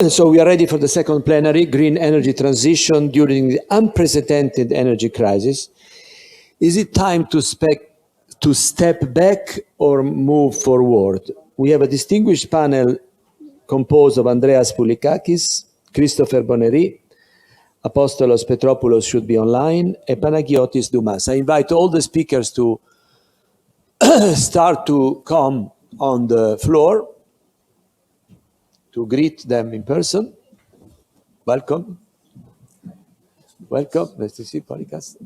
So we are ready for the second plenary, Green Energy Transition during the unprecedented energy crisis. Is it time to step back or move forward? We have a distinguished panel composed of Andreas Poullikkas, Christophe Bonnery, Apostolos Petropoulos should be online, and Panagiotis Doumas. I invite all the speakers to start to come on the floor to greet them in person. Welcome. Welcome. Nice to see you, Poullikkas.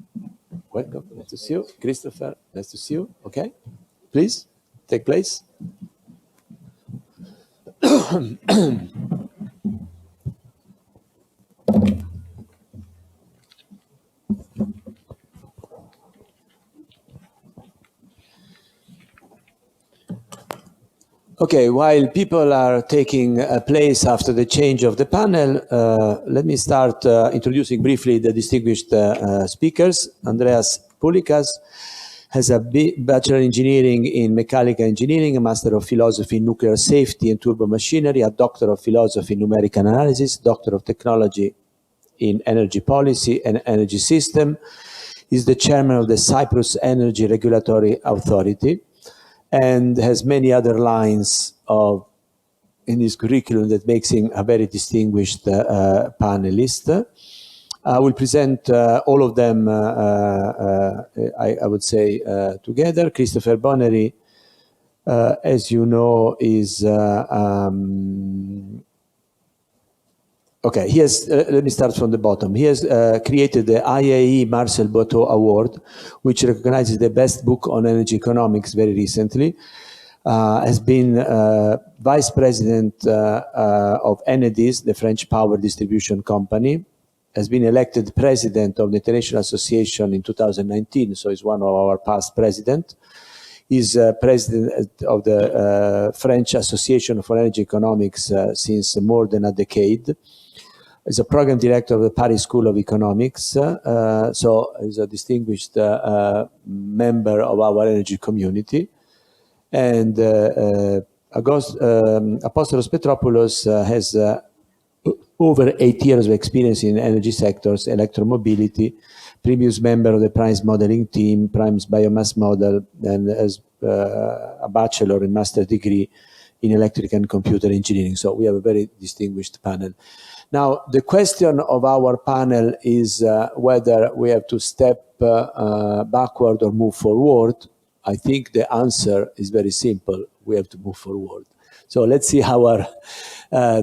Welcome. Nice to see you. Christopher, nice to see you. Okay. Please, take place. Okay, while people are taking place after the change of the panel, let me start introducing briefly the distinguished speakers. Andreas Poullikkas has a Bachelor of Engineering in Mechanical Engineering, a Master of Philosophy in Nuclear Safety and Turbo Machinery, a Doctor of Philosophy in Numeric Analysis, Doctor of Technology in Energy Policy and Energy System. He's the Chairman of the Cyprus Energy Regulatory Authority, and has many other lines in his curriculum that makes him a very distinguished panelist. I will present all of them, I would say, together. Christophe Bonnery, as you know, is... Okay, he has, let me start from the bottom. He has created the IAEE Marcel Boteau Award, which recognizes the best book on energy economics very recently. Has been Vice President of Enedis, the French power distribution company. Has been elected President of the International Association in 2019, so he's one of our past presidents. He's President of the French Association for Energy Economics since more than a decade. He's a program director of the Paris School of Economics, so he's a distinguished member of our energy community. And Apostolos Petropoulos has over 8 years of experience in energy sectors, electromobility, previous member of the Primes modeling team, Primes biomass model, and has a bachelor and master degree in electric and computer engineering. So we have a very distinguished panel. Now, the question of our panel is whether we have to step backward or move forward. I think the answer is very simple. We have to move forward. So let's see how our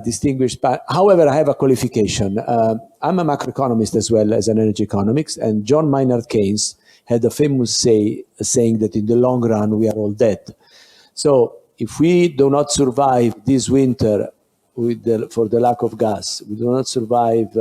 distinguished panel. However, I have a qualification. I'm a macroeconomist as well as an energy economics, and John Maynard Keynes had a famous saying that in the long run we are all dead. So if we do not survive this winter for the lack of gas, we do not survive,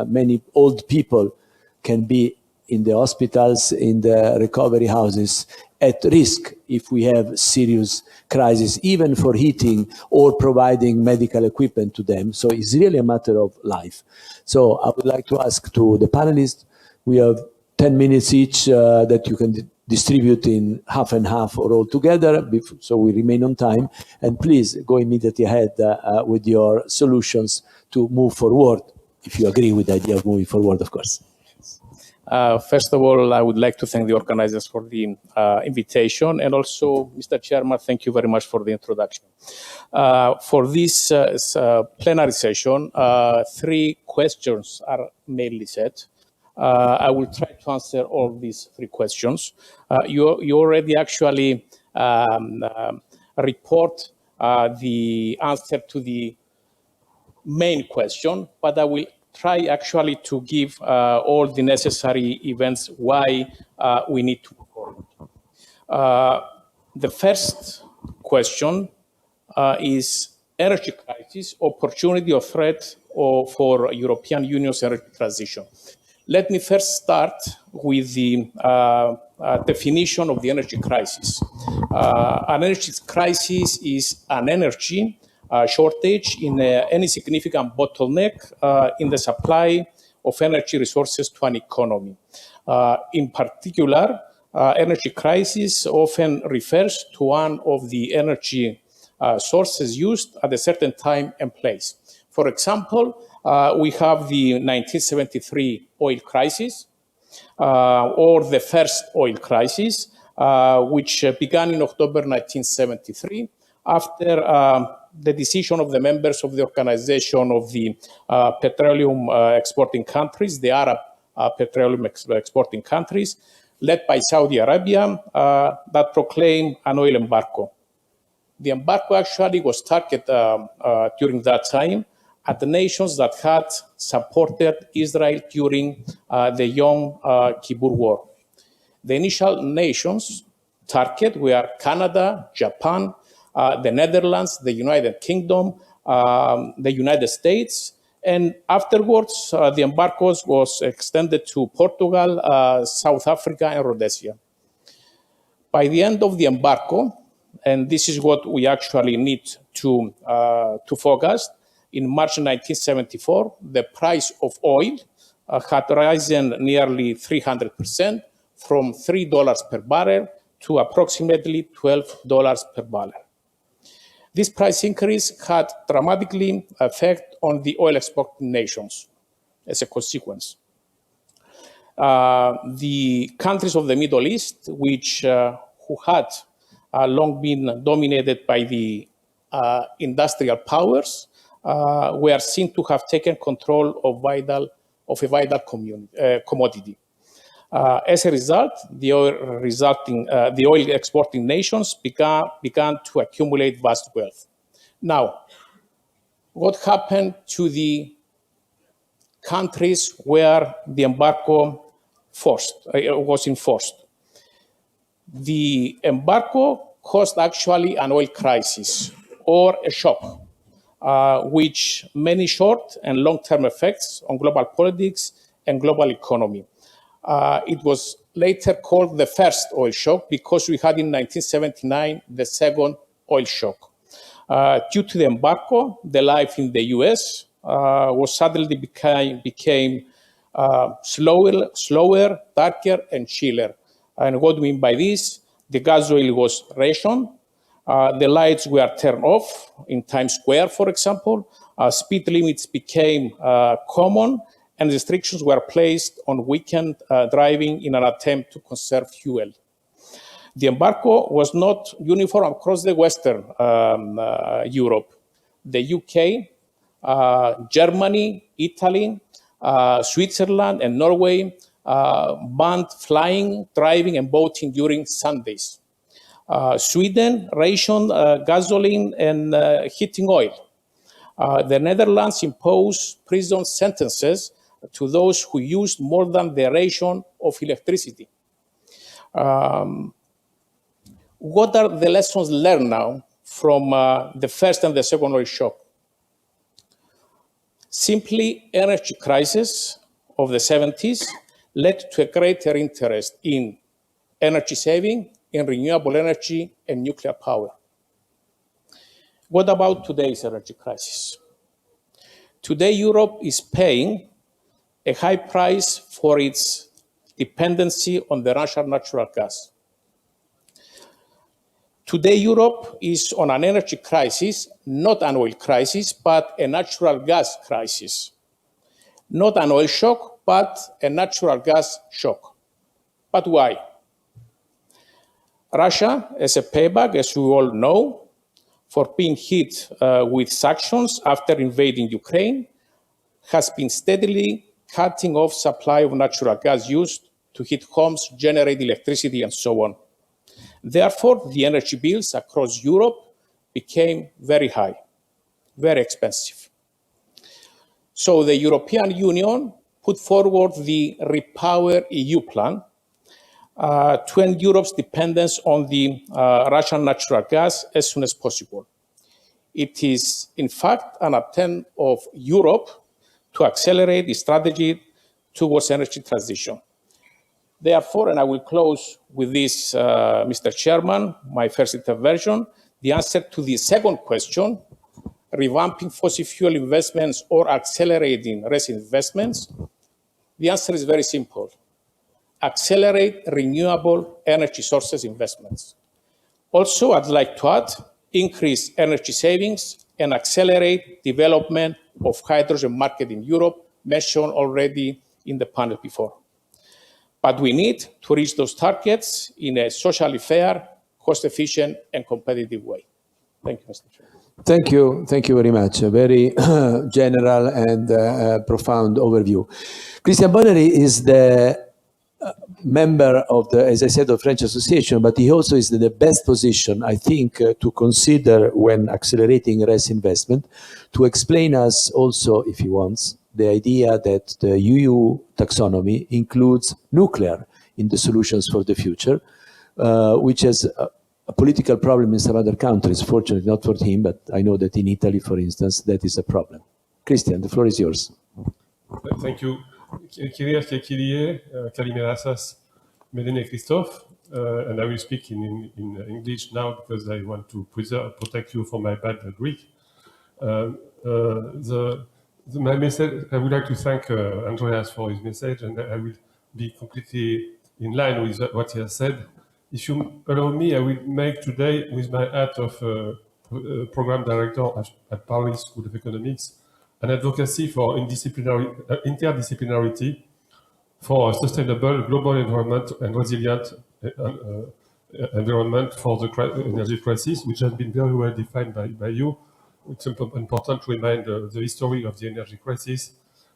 many old people can be in the hospitals, in the recovery houses, at risk if we have serious crisis, even for heating or providing medical equipment to them. So it's really a matter of life. So I would like to ask to the panelists, we have 10 minutes each that you can distribute in half and half or all together, so we remain on time. And please go immediately ahead with your solutions to move forward, if you agree with the idea of moving forward, of course. First of all, I would like to thank the organizers for the invitation, and also, Mr. Chairman, thank you very much for the introduction. For this plenary session, 3 questions are mainly set. I will try to answer all these 3 questions. You already actually report the answer to the main question, but I will try actually to give all the necessary events why we need to move forward. The first question is energy crisis, opportunity or threat for European Union's energy transition. Let me first start with the definition of the energy crisis. An energy crisis is an energy shortage in any significant bottleneck in the supply of energy resources to an economy. In particular, energy crisis often refers to one of the energy sources used at a certain time and place. For example, we have the 1973 oil crisis, or the first oil crisis, which began in October 1973 after the decision of the members of the Organization of the Petroleum Exporting Countries, the Arab Petroleum Exporting Countries, led by Saudi Arabia, that proclaimed an oil embargo. The embargo actually was targeted during that time at the nations that had supported Israel during the Yom Kippur War. The initial nations targeted were Canada, Japan, the Netherlands, the United Kingdom, the United States, and afterwards the embargo was extended to Portugal, South Africa, and Rhodesia. By the end of the embargo, and this is what we actually need to focus, in March 1974, the price of oil had risen nearly 300%, from $3 per barrel to approximately $12 per barrel. This price increase had dramatically effect on the oil exporting nations as a consequence. The countries of the Middle East, which who had long been dominated by the industrial powers, were seen to have taken control of a vital commodity. As a result, the oil exporting nations began to accumulate vast wealth. Now, what happened to the countries where the embargo was enforced? The embargo caused actually an oil crisis or a shock, which many short and long-term effects on global politics and global economy. It was later called the first oil shock because we had in 1979 the second oil shock. Due to the embargo, the life in the US was suddenly became slower, darker, and chiller. And what do we mean by this? The gas oil was rationed. The lights were turned off in Times Square, for example. Speed limits became common, and restrictions were placed on weekend driving in an attempt to conserve fuel. The embargo was not uniform across the Western Europe. The UK, Germany, Italy, Switzerland, and Norway banned flying, driving, and boating during Sundays. Sweden rationed gasoline and heating oil. The Netherlands imposed prison sentences to those who used more than the ration of electricity. What are the lessons learned now from the first and the second oil shock? Simply, energy crisis of the 70s led to a greater interest in energy saving, in renewable energy, and nuclear power. What about today's energy crisis? Today, Europe is paying a high price for its dependency on the Russian natural gas. Today, Europe is on an energy crisis, not an oil crisis, but a natural gas crisis. Not an oil shock, but a natural gas shock. But why? Russia, as a payback, as we all know, for being hit with sanctions after invading Ukraine, has been steadily cutting off supply of natural gas used to heat homes, generate electricity, and so on. Therefore, the energy bills across Europe became very high, very expensive. So the European Union put forward the Repower EU plan to end Europe's dependence on the Russian natural gas as soon as possible. It is, in fact, an attempt of Europe to accelerate the strategy towards energy transition. Therefore, and I will close with this, Mr. Chairman, my first intervention, the answer to the second question, revamping fossil fuel investments or accelerating recent investments, the answer is very simple. Accelerate renewable energy sources investments. Also, I'd like to add, increase energy savings and accelerate development of hydrogen market in Europe, mentioned already in the panel before. But we need to reach those targets in a socially fair, cost-efficient, and competitive way. Thank you, Mr. Chair. Thank you very much. A very general and profound overview. Christian Bonnery is the member of the, as I said, of French Association, but he also is in the best position, I think, to consider when accelerating RES investment, to explain us also, if he wants, the idea that the EU taxonomy includes nuclear in the solutions for the future, which is a political problem in some other countries, fortunately not for him, but I know that in Italy, for instance, that is a problem. Christian, the floor is yours. Thank you. Kyrios Kekilie, Kalimera Sas, Medene Christophe, and I will speak in English now because I want to protect you from my bad Greek. My message, I would like to thank Andreas for his message, and I will be completely in line with what he has said. If you allow me, I will make today, with my hat of program director at Paris School of Economics, an advocacy for interdisciplinarity for a sustainable global environment and resilient environment for the energy crisis, which has been very well defined by you. It's important to remind the history of the energy crisis,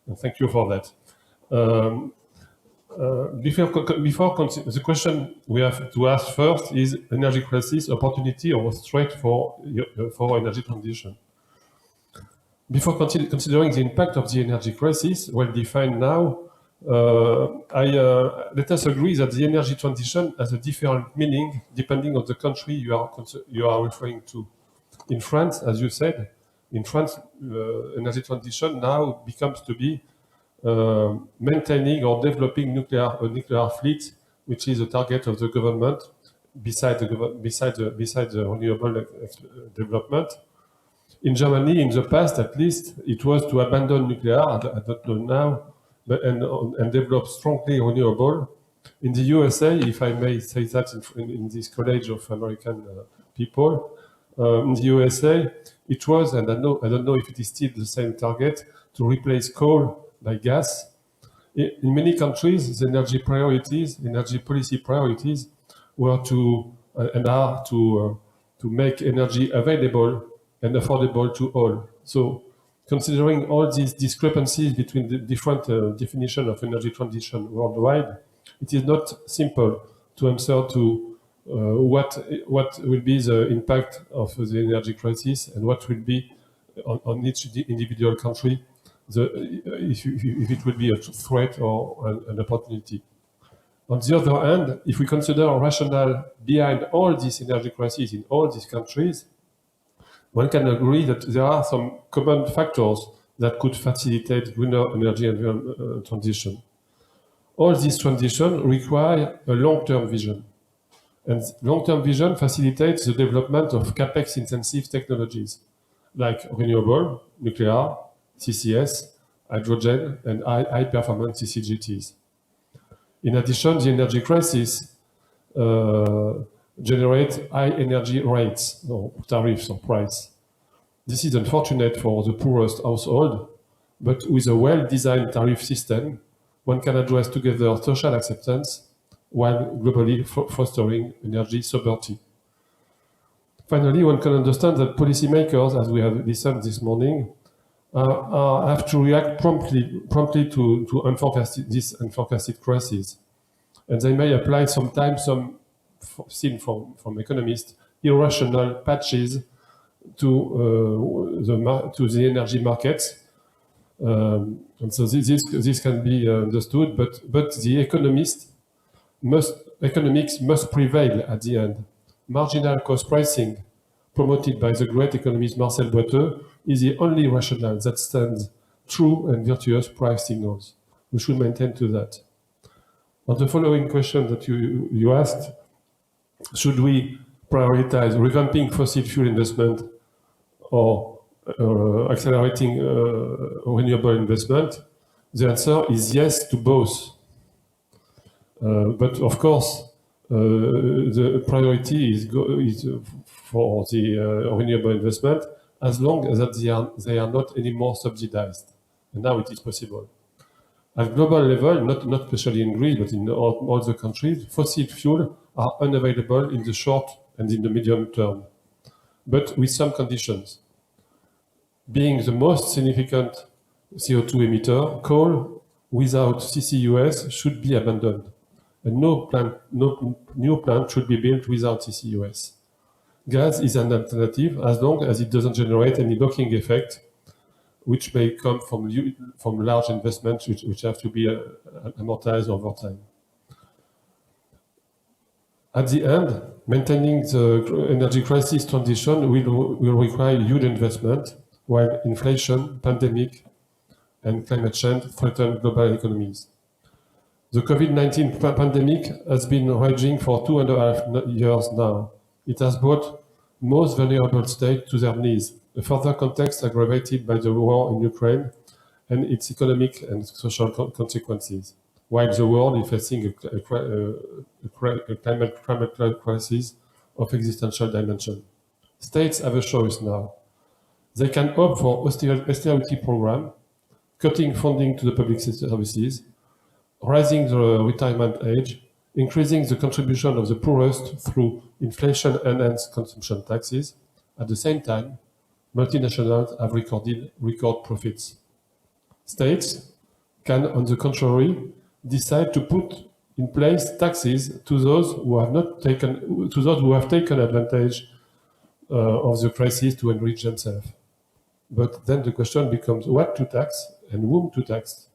and thank you for that. The question we have to ask first is energy crisis opportunity or threat for energy transition. Before considering the impact of the energy crisis, well defined now, let us agree that the energy transition has a different meaning depending on the country you are referring to. In France, as you said, in France, energy transition now becomes to be maintaining or developing a nuclear fleet, which is a target of the government, beside the renewable development. In Germany, in the past at least, it was to abandon nuclear, I don't know now, and develop strongly renewable. In the USA, if I may say that in this college of American people, in the USA, it was, and I don't know if it is still the same target, to replace coal by gas. In many countries, the energy policy priorities were to make energy available and affordable to all. So, considering all these discrepancies between the different definitions of energy transition worldwide, it is not simple to answer to what will be the impact of the energy crisis and what will be on each individual country, if it will be a threat or an opportunity. On the other hand, if we consider a rationale behind all these energy crises in all these countries, one can agree that there are some common factors that could facilitate greener energy and transition. All these transitions require a long-term vision. And long-term vision facilitates the development of CapEx-intensive technologies, like renewable, nuclear, CCS, hydrogen, and high-performance CCGTs. In addition, the energy crisis generates high energy rates, or tariffs, or price. This is unfortunate for the poorest household, but with a well-designed tariff system, one can address together social acceptance while globally fostering energy sovereignty. Finally, one can understand that policymakers, as we have listened this morning, have to react promptly to this unforecasted crisis. And they may apply sometimes some, seen from economists, irrational patches to the energy markets. And so this can be understood, but the economics must prevail at the end. Marginal cost pricing, promoted by the great economist Marcel Boiteux, is the only rationale that stands true and virtuous price signals. We should maintain to that. On the following question that you asked, should we prioritize revamping fossil fuel investment or accelerating renewable investment? The answer is yes to both. But of course, the priority is for the renewable investment, as long as they are not anymore subsidized. And now it is possible. At global level, not especially in Greece, but in all the countries, fossil fuel are unavailable in the short and in the medium term, but with some conditions. Being the most significant CO2 emitter, coal without CCUS should be abandoned, and no new plant should be built without CCUS. Gas is an alternative as long as it doesn't generate any locking effect, which may come from large investments which have to be amortized over time. At the end, maintaining the energy crisis transition will require huge investment, while inflation, pandemic, and climate change threaten global economies. The COVID-19 pandemic has been raging for 2.5 years now. It has brought most vulnerable states to their knees, a further context aggravated by the war in Ukraine and its economic and social consequences, while the world is facing a climate crisis of existential dimension. States have a choice now. They can opt for austerity program, cutting funding to the public services, raising the retirement age, increasing the contribution of the poorest through inflation-enhanced consumption taxes. At the same time, multinationals have recorded record profits. States can, on the contrary, decide to put in place taxes to those who have taken advantage of the crisis to enrich themselves. But then the question becomes what to tax and whom to tax.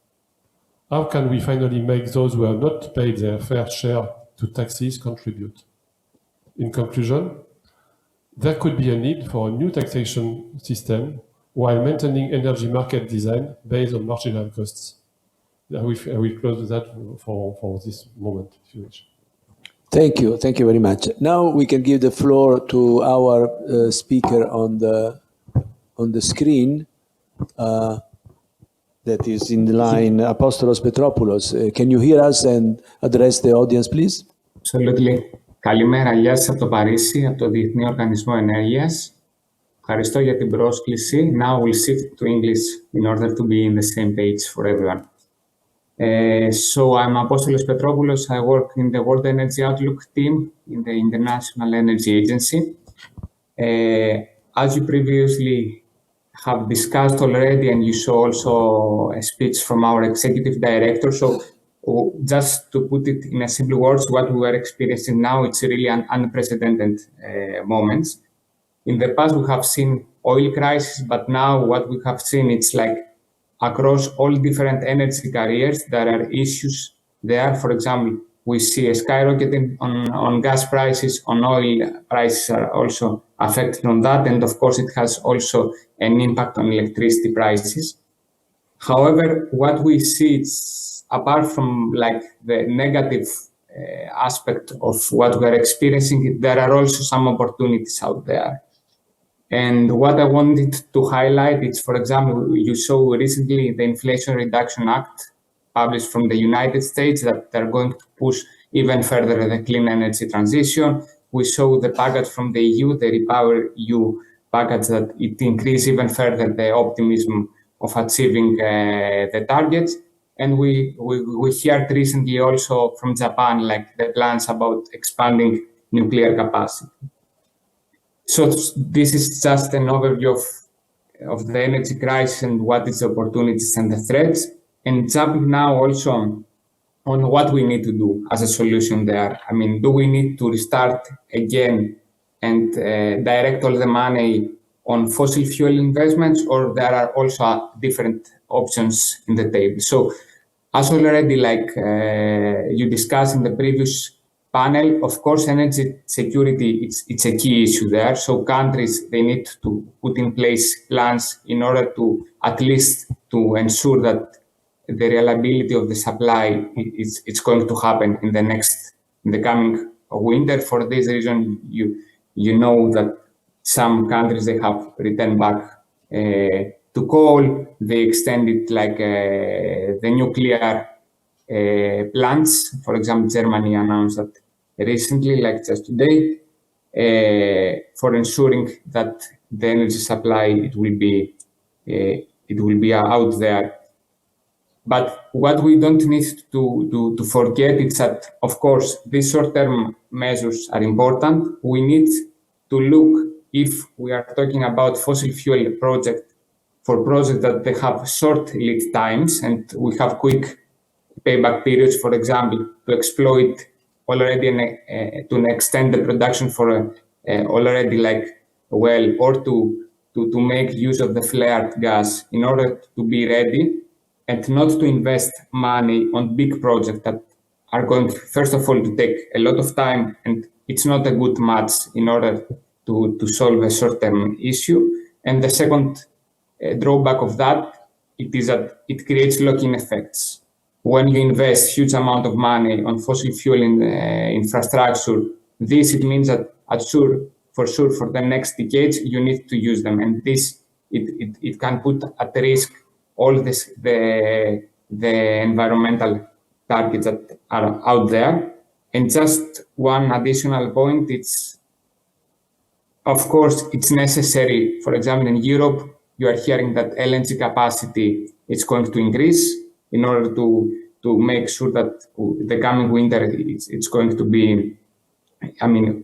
How can we finally make those who have not paid their fair share to taxes contribute? In conclusion, there could be a need for a new taxation system while maintaining energy market design based on marginal costs. I will close that for this moment, if you wish. Thank you very much. Now we can give the floor to our speaker on the screen. That is in the line, Apostolos Petropoulos. Can you hear us and address the audience, please? Absolutely. Καλημέρα, γεια σας από το Παρίσι, από το Διεθνή Οργανισμό Ενέργειας. Ευχαριστώ για την πρόσκληση. Now we'll shift to English in order to be in the same page for everyone. So I'm Apostolos Petropoulos. I work in the World Energy Outlook team in the International Energy Agency. As you previously have discussed already, and you saw also a speech from our executive director. So just to put it in a simple words, what we are experiencing now, it's really an unprecedented moments. In the past, we have seen oil crisis, but now what we have seen, it's like across all different energy carriers, there are issues there. For example, we see a skyrocketing on gas prices, on oil prices are also affected on that. And of course, it has also an impact on electricity prices. However, what we see, it's apart from like the negative aspect of what we're experiencing, there are also some opportunities out there. And what I wanted to highlight is, for example, you saw recently the Inflation Reduction Act published from the United States that they're going to push even further the clean energy transition. We saw the package from the EU, the Repower EU package, that it increased even further the optimism of achieving the targets. And we heard recently also from Japan, like the plans about expanding nuclear capacity. So this is just an overview of the energy crisis and what is the opportunities and the threats. And jumping now also on what we need to do as a solution there. I mean, do we need to restart again and direct all the money on fossil fuel investments, or there are also different options in the table? So as already like you discussed in the previous panel, of course, energy security, it's a key issue there. So countries, they need to put in place plans in order to at least to ensure that the reliability of the supply it's going to happen in the coming winter. For this reason, you know that some countries, they have returned back to coal. They extended like the nuclear plants. For example, Germany announced that recently, like just today, for ensuring that the energy supply, it will be out there. But what we don't need to forget is that, of course, these short-term measures are important. We need to look, if we are talking about fossil fuel projects, for projects that they have short lead times and we have quick payback periods, for example, to exploit already to extend the production for already like well, or to make use of the flared gas in order to be ready, and not to invest money on big projects that are going, first of all, to take a lot of time, and it's not a good match in order to solve a short-term issue. And the second drawback of that, it is that it creates lock-in effects. When you invest huge amount of money on fossil fuel infrastructure, it means that for sure for the next decades you need to use them, and it can put at risk all the environmental targets that are out there. And just one additional point, of course it's necessary. For example, in Europe, you are hearing that LNG capacity is going to increase in order to make sure that the coming winter it's going to be,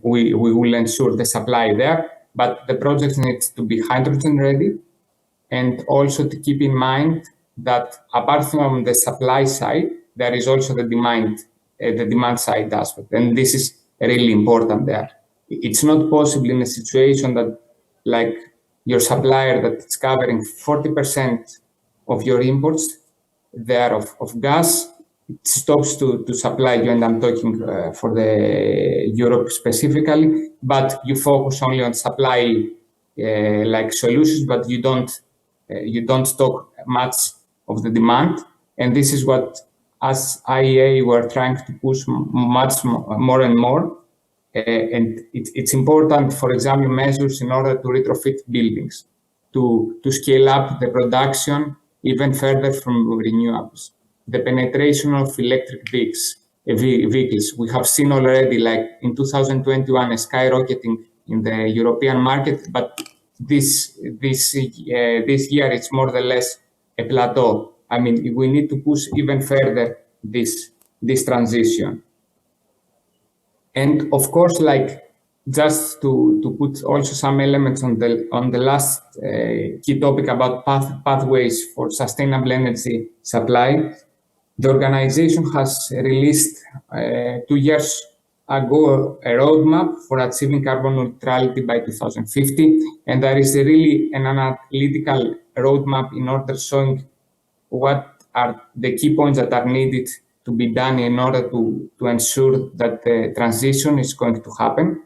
we will ensure the supply there, but the project needs to be hydrogen ready. And also to keep in mind that apart from the supply side, there is also the demand side aspect. And this is really important there. It's not possible in a situation that like your supplier that is covering 40% of your imports there of gas, it stops to supply you, and I'm talking for the Europe specifically, but you focus only on supply like solutions, but you don't stock much of the demand. And this is what, as IEA, we're trying to push much more and more. And it's important, for example, measures in order to retrofit buildings, to scale up the production even further from renewables. The penetration of electric vehicles. We have seen already, like in 2021, a skyrocketing in the European market, but this year it's more or less a plateau. We need to push even further this transition. And of course, like just to put also some elements on the last key topic about pathways for sustainable energy supply. The organization has released 2 years ago a roadmap for achieving carbon neutrality by 2050, and there is really an analytical roadmap in order showing what are the key points that are needed to be done in order to ensure that the transition is going to happen,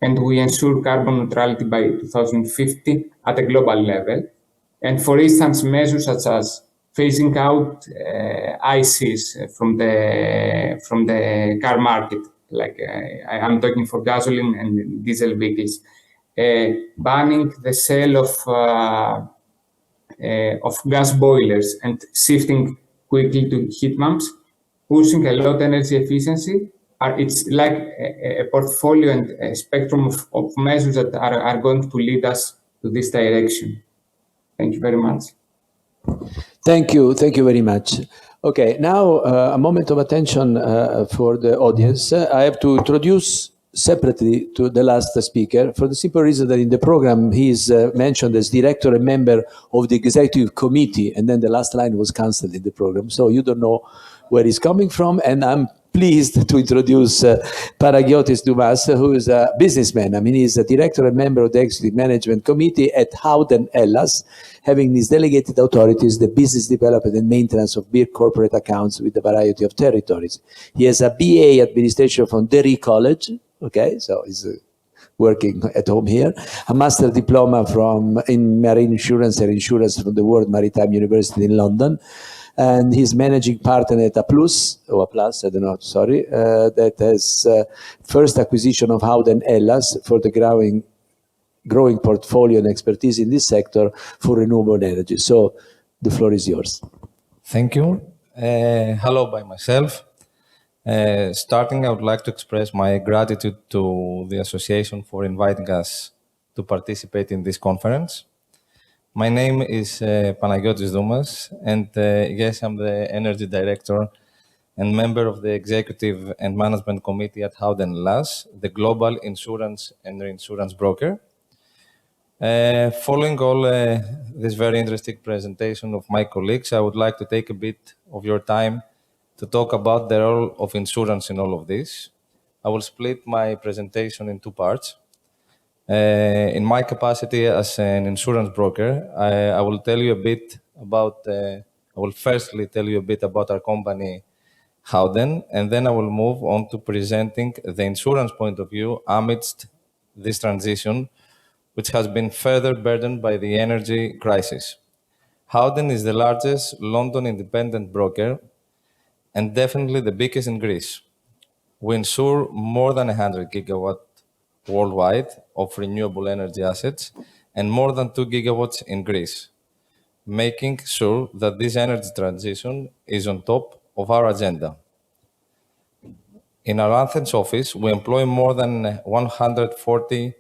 and we ensure carbon neutrality by 2050 at a global level. And for instance, measures such as phasing out ICs from the car market, like I'm talking for gasoline and diesel vehicles, banning the sale of gas boilers and shifting quickly to heat pumps, pushing a lot energy efficiency. It's like a portfolio and a spectrum of measures that are going to lead us to this direction. Thank you very much. Thank you very much. Okay, now a moment of attention for the audience. I have to introduce separately to the last speaker for the simple reason that in the program he is mentioned as director and member of the executive committee, and then the last line was cancelled in the program, so you don't know where he's coming from. And I'm pleased to introduce Panagiotis Doumas, who is a businessman. He's a director and member of the executive management committee at Howden, Hellas, having his delegated authorities the business development and maintenance of big corporate accounts with a variety of territories. He has a BA administration from Derry College, okay, so he's working at home here, a master diploma in marine insurance and insurance from the World Maritime University in London, and he's managing partner at Apostolos, I don't know, sorry, that has first acquisition of Howden Hellas for the growing portfolio and expertise in this sector for renewable energy. So the floor is yours. Thank you. Hello by myself. Starting, I would like to express my gratitude to the association for inviting us to participate in this conference. My name is Panagiotis Doumas, and yes, I'm the Energy Director and member of the Executive and Management Committee at Howden LAS, the global insurance and reinsurance broker. Following all this very interesting presentation of my colleagues, I would like to take a bit of your time to talk about the role of insurance in all of this. I will split my presentation in two parts. In my capacity as an insurance broker, I will tell you a bit about, I will firstly tell you a bit about our company, Howden, and then I will move on to presenting the insurance point of view amidst this transition, which has been further burdened by the energy crisis. Howden is the largest London independent broker and definitely the biggest in Greece. We insure more than 100 gigawatt worldwide of renewable energy assets and more than 2 gigawatts in Greece, making sure that this energy transition is on top of our agenda. In our Athens office, we employ more than 140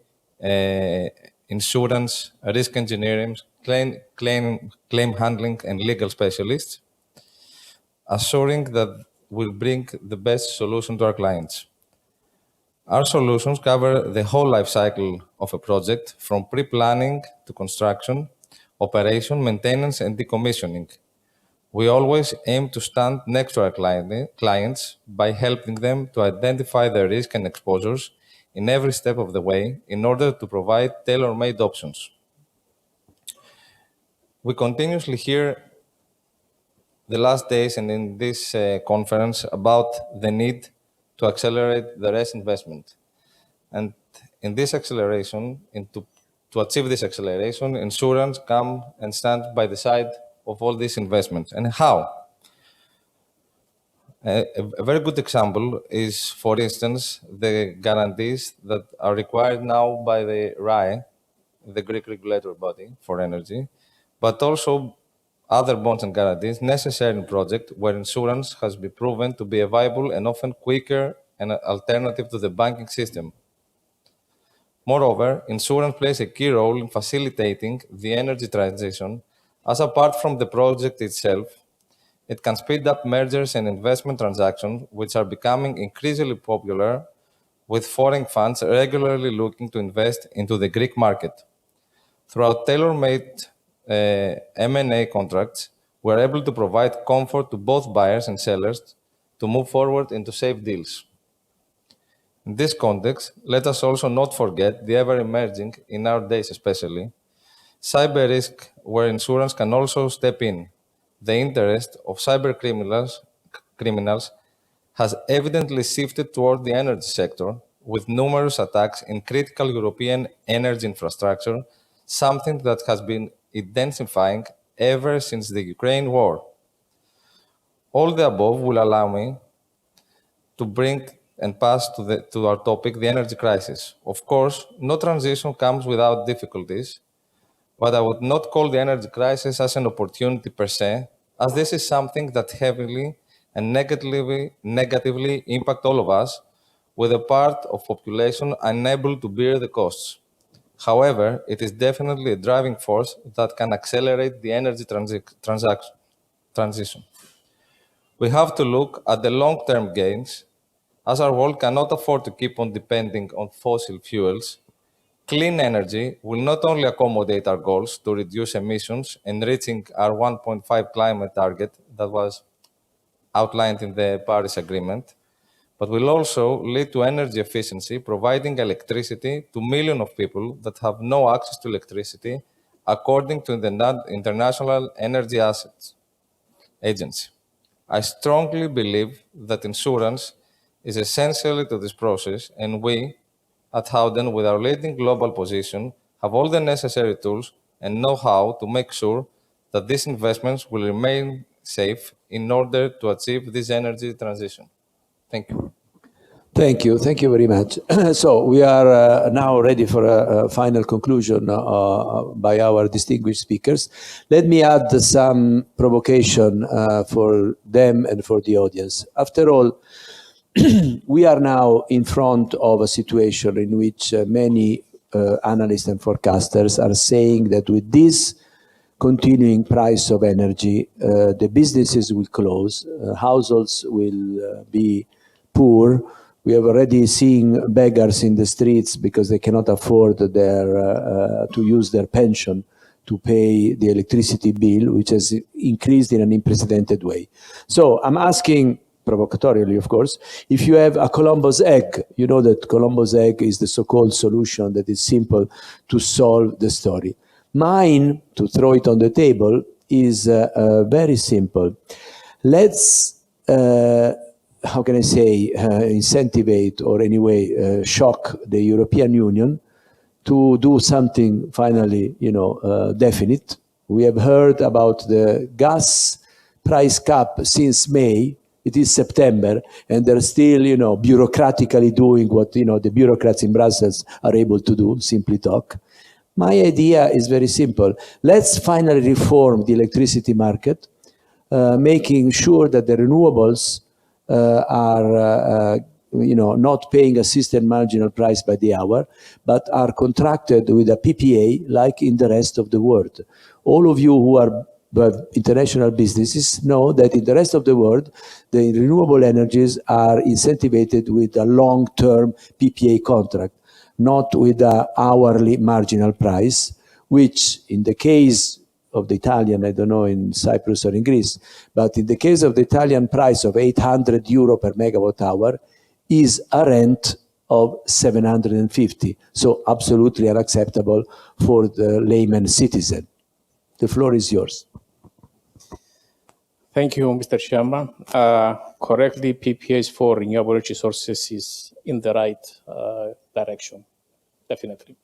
insurance, risk engineering, claim handling, and legal specialists, assuring that we'll bring the best solution to our clients. Our solutions cover the whole life cycle of a project, from pre-planning to construction, operation, maintenance, and decommissioning. We always aim to stand next to our clients by helping them to identify their risk and exposures in every step of the way in order to provide tailor-made options. We continuously hear the last days and in this conference about the need to accelerate the RES investment. And in this acceleration, to achieve this acceleration, insurance come and stand by the side of all these investments. And how? A very good example is, for instance, the guarantees that are required now by the RAE, the Greek regulatory body for energy, but also other bonds and guarantees necessary in projects where insurance has been proven to be a viable and often quicker and alternative to the banking system. Moreover, insurance plays a key role in facilitating the energy transition, as apart from the project itself, it can speed up mergers and investment transactions, which are becoming increasingly popular, with foreign funds regularly looking to invest into the Greek market. Through our tailor-made M&A contracts, we're able to provide comfort to both buyers and sellers to move forward into safe deals. In this context, let us also not forget the ever-emerging, in our days especially, cyber risk, where insurance can also step in. The interest of cyber criminals has evidently shifted toward the energy sector, with numerous attacks in critical European energy infrastructure, something that has been intensifying ever since the Ukraine war. All the above will allow me to bring and pass to our topic, the energy crisis. Of course, no transition comes without difficulties, but I would not call the energy crisis as an opportunity per se, as this is something that heavily and negatively impact all of us, with a part of population unable to bear the costs. However, it is definitely a driving force that can accelerate the energy transition. We have to look at the long-term gains, as our world cannot afford to keep on depending on fossil fuels. Clean energy will not only accommodate our goals to reduce emissions and reaching our 1.5 climate target that was outlined in the Paris Agreement, but will also lead to energy efficiency, providing electricity to millions of people that have no access to electricity, according to the International Energy Agency. I strongly believe that insurance is essential to this process, and we, at Howden, with our leading global position, have all the necessary tools and know-how to make sure that these investments will remain safe in order to achieve this energy transition. Thank you. Thank you. Thank you very much. So we are now ready for a final conclusion by our distinguished speakers. Let me add some provocation for them and for the audience. After all, we are now in front of a situation in which many analysts and forecasters are saying that with this continuing price of energy, the businesses will close, households will be poor. We have already seen beggars in the streets because they cannot afford to use their pension to pay the electricity bill, which has increased in an unprecedented way. So I'm asking, provocatorily of course, if you have a Columbo's egg, you know that Columbo's egg is the so-called solution that is simple to solve the story. Mine, to throw it on the table, is very simple. Let's, how can I say, incentivate or anyway shock the European Union to do something finally, definite. We have heard about the gas price cap since May. It is September, and they're still, bureaucratically doing what, the bureaucrats in Brussels are able to do, simply talk. My idea is very simple. Let's finally reform the electricity market, making sure that the renewables are not paying a system marginal price by the hour, but are contracted with a PPA like in the rest of the world. All of you who have international businesses know that in the rest of the world, the renewable energies are incentivized with a long-term PPA contract, not with an hourly marginal price, which in the case of the Italian, I don't know in Cyprus or in Greece, but in the case of the Italian price of 800 euro per megawatt hour is a rent of 750. So absolutely unacceptable for the layman citizen. The floor is yours. Thank you, Mr. Chairman. Correctly, PPAs for renewable energy sources is in the right direction, definitely.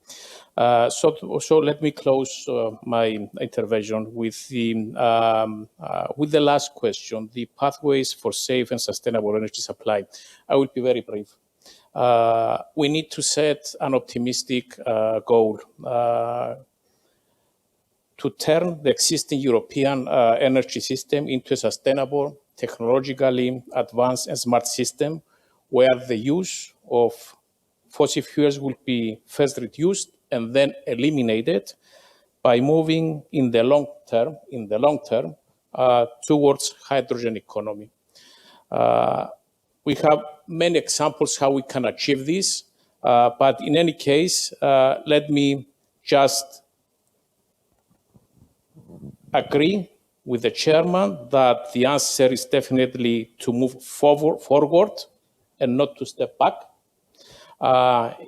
So let me close my intervention with the last question, the pathways for safe and sustainable energy supply. I will be very brief. We need to set an optimistic goal to turn the existing European energy system into a sustainable, technologically advanced and smart system where the use of fossil fuels will be first reduced and then eliminated by moving in the long term towards hydrogen economy. We have many examples how we can achieve this, but in any case, let me just agree with the chairman that the answer is definitely to move forward and not to step back.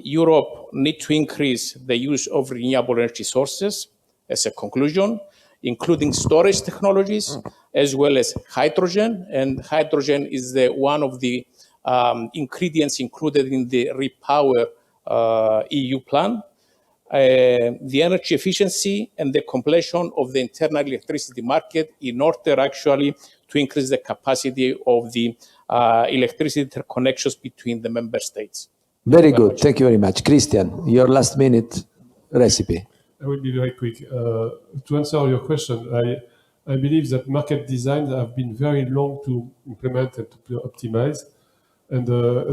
Europe needs to increase the use of renewable energy sources as a conclusion, including storage technologies, as well as hydrogen. And hydrogen is one of the ingredients included in the Repower EU plan. The energy efficiency and the completion of the internal electricity market in order actually to increase the capacity of the electricity interconnections between the member states. Very good. Thank you very much. Christian, your last minute recipe. I will be very quick. To answer your question, I believe that market designs have been very long to implement and to optimize. And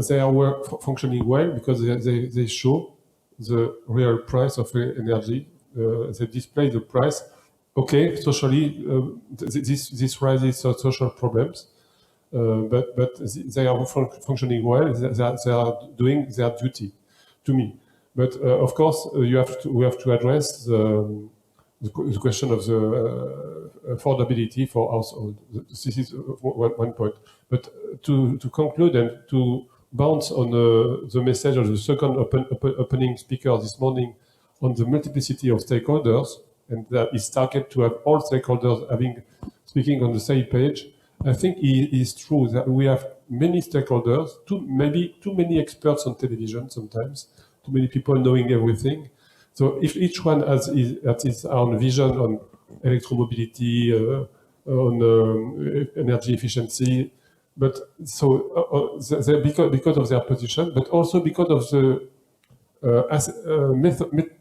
they are functioning well because they show the real price of energy. They display the price. Okay, socially, this raises social problems, but they are functioning well. They are doing their duty to me. But of course, we have to address the question of the affordability for households. This is one point. But to conclude and to bounce on the message of the second opening speaker this morning on the multiplicity of stakeholders, and that is target to have all stakeholders speaking on the same page. I think it is true that we have many stakeholders, maybe too many experts on television sometimes, too many people knowing everything. So if each one has his own vision on electromobility, on energy efficiency, but so because of their position, but also because of the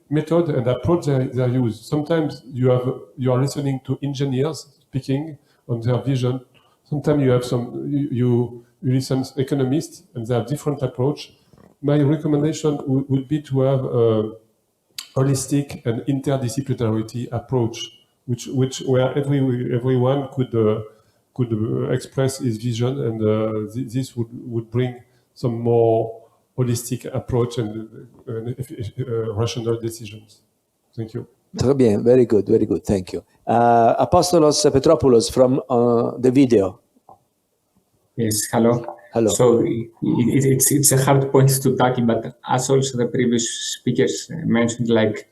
method and approach they use. Sometimes you are listening to engineers speaking on their vision. Sometimes you listen to economists and they have different approach. My recommendation would be to have holistic and interdisciplinarity approach, where everyone could express his vision, and this would bring some more holistic approach and rational decisions. Thank you. Très bien, very good, thank you. Apostolos Petropoulos from the video. Yes, hello. Hello. So it's a hard point to tackle, but as also the previous speakers mentioned, like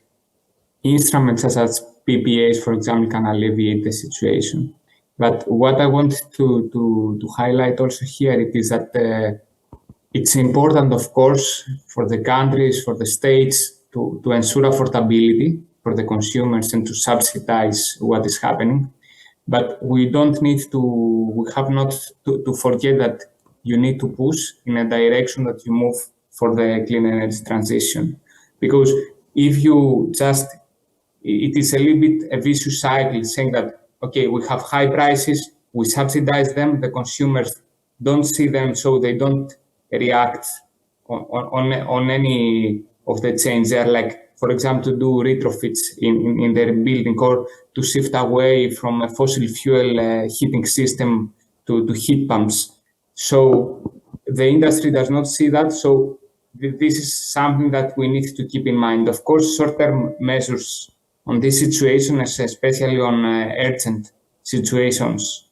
instruments such as PPAs, for example, can alleviate the situation. But what I want to highlight also here it is that it's important, of course, for the countries, for the states to ensure affordability for the consumers and to subsidize what is happening. But we don't need we have not to forget that you need to push in a direction that you move for the clean energy transition. Because if you it is a little bit a vicious cycle saying that, okay, we have high prices, we subsidize them, the consumers don't see them, so they don't react on any of the change there, like, for example, to do retrofits in their building or to shift away from a fossil fuel heating system to heat pumps. So the industry does not see that. So this is something that we need to keep in mind. Of course, short-term measures on this situation, especially on urgent situations,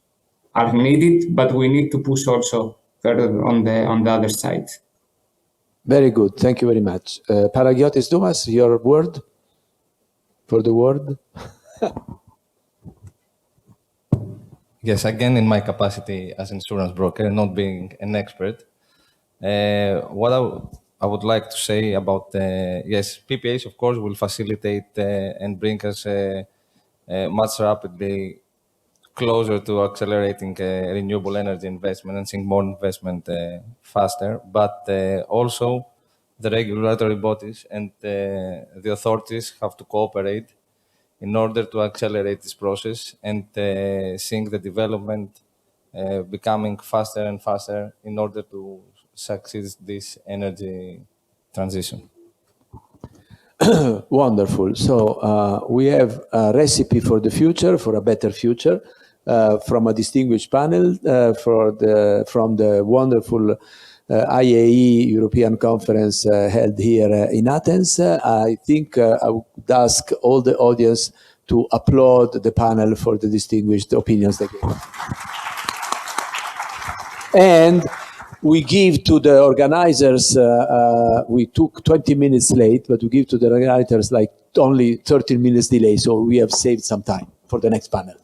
are needed, but we need to push also further on the other side. Very good. Thank you very much. Panagiotis, Doumas, your word for the word. Yes, again, in my capacity as insurance broker, not being an expert, what I would like to say about, yes, PPAs, of course, will facilitate and bring us much rapidly closer to accelerating renewable energy investment and seeing more investment faster. But also, the regulatory bodies and the authorities have to cooperate in order to accelerate this process and seeing the development becoming faster and faster in order to succeed this energy transition. Wonderful. So we have a recipe for the future, for a better future, from a distinguished panel from the wonderful IAEE European Conference held here in Athens. I think I would ask all the audience to applaud the panel for the distinguished opinions they gave. And we give to the organizers, we took 20 minutes late, but we give to the organizers like only 13 minutes delay, so we have saved some time for the next panel.